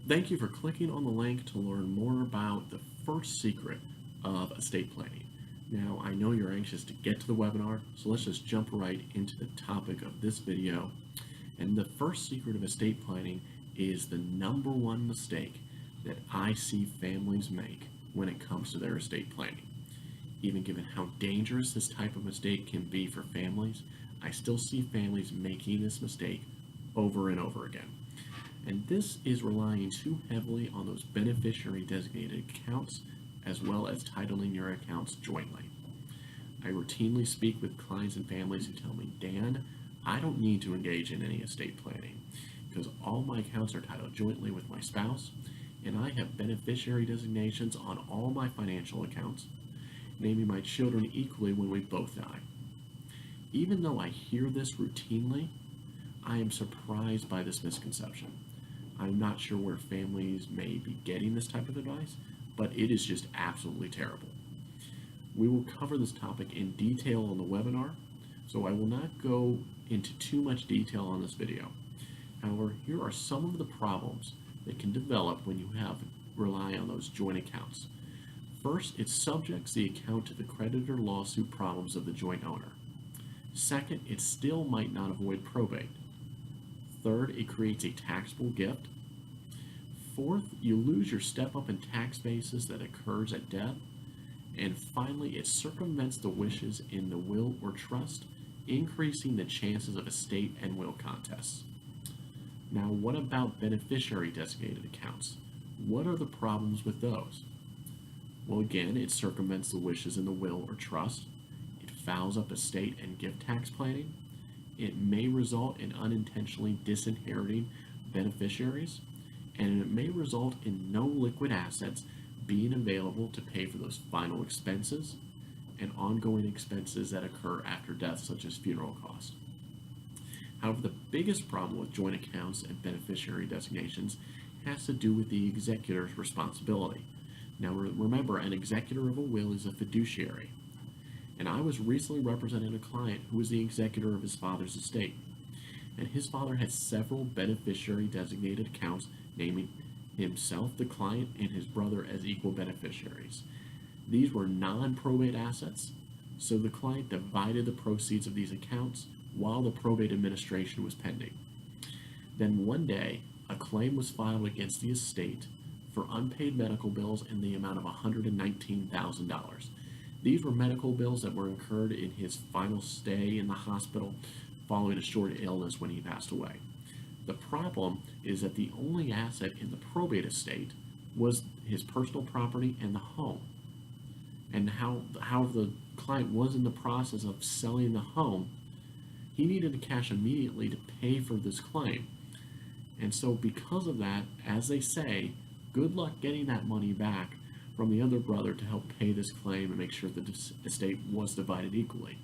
Thank you for clicking on the link to learn more about the first secret of estate planning. Now, I know you're anxious to get to the webinar, so let's just jump right into the topic of this video. And the first secret of estate planning is the number one mistake that I see families make when it comes to their estate planning. Even given how dangerous this type of mistake can be for families, I still see families making this mistake over and over again. And this is relying too heavily on those beneficiary designated accounts as well as titling your accounts jointly. I routinely speak with clients and families who tell me, Dan, I don't need to engage in any estate planning because all my accounts are titled jointly with my spouse and I have beneficiary designations on all my financial accounts, naming my children equally when we both die. Even though I hear this routinely, I am surprised by this misconception. I'm not sure where families may be getting this type of advice, but it is just absolutely terrible. We will cover this topic in detail on the webinar, so I will not go into too much detail on this video. However, here are some of the problems that can develop when you rely on those joint accounts. First, it subjects the account to the creditor lawsuit problems of the joint owner. Second, it still might not avoid probate. Third, it creates a taxable gift. Fourth, you lose your step-up in tax basis that occurs at death. And finally, it circumvents the wishes in the will or trust, increasing the chances of estate and will contests. Now, what about beneficiary designated accounts? What are the problems with those? Well, again, it circumvents the wishes in the will or trust. It fouls up estate and gift tax planning. It may result in unintentionally disinheriting beneficiaries, and it may result in no liquid assets being available to pay for those final expenses and ongoing expenses that occur after death, such as funeral costs. However, the biggest problem with joint accounts and beneficiary designations has to do with the executor's responsibility. Now, remember, an executor of a will is a fiduciary. And I was recently representing a client who was the executor of his father's estate. And his father had several beneficiary designated accounts, naming himself, the client, and his brother as equal beneficiaries. These were non-probate assets, so the client divided the proceeds of these accounts while the probate administration was pending. Then one day, a claim was filed against the estate for unpaid medical bills in the amount of $119,000. These were medical bills that were incurred in his final stay in the hospital following a short illness when he passed away. The problem is that the only asset in the probate estate was his personal property and the home. And how the client was in the process of selling the home, he needed the cash immediately to pay for this claim. And so because of that, as they say, good luck getting that money back from the other brother to help pay this claim and make sure that the estate was divided equally.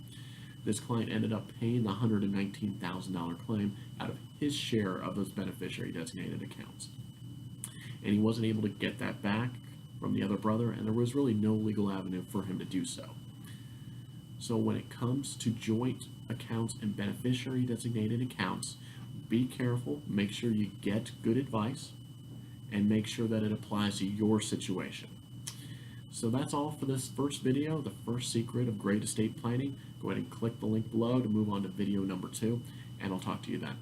This client ended up paying the $119,000 claim out of his share of those beneficiary designated accounts. And he wasn't able to get that back from the other brother, and there was really no legal avenue for him to do so. So when it comes to joint accounts and beneficiary designated accounts, be careful, make sure you get good advice, and make sure that it applies to your situation. So that's all for this first video, the first secret of great estate planning. Go ahead and click the link below to move on to video number 2, and I'll talk to you then.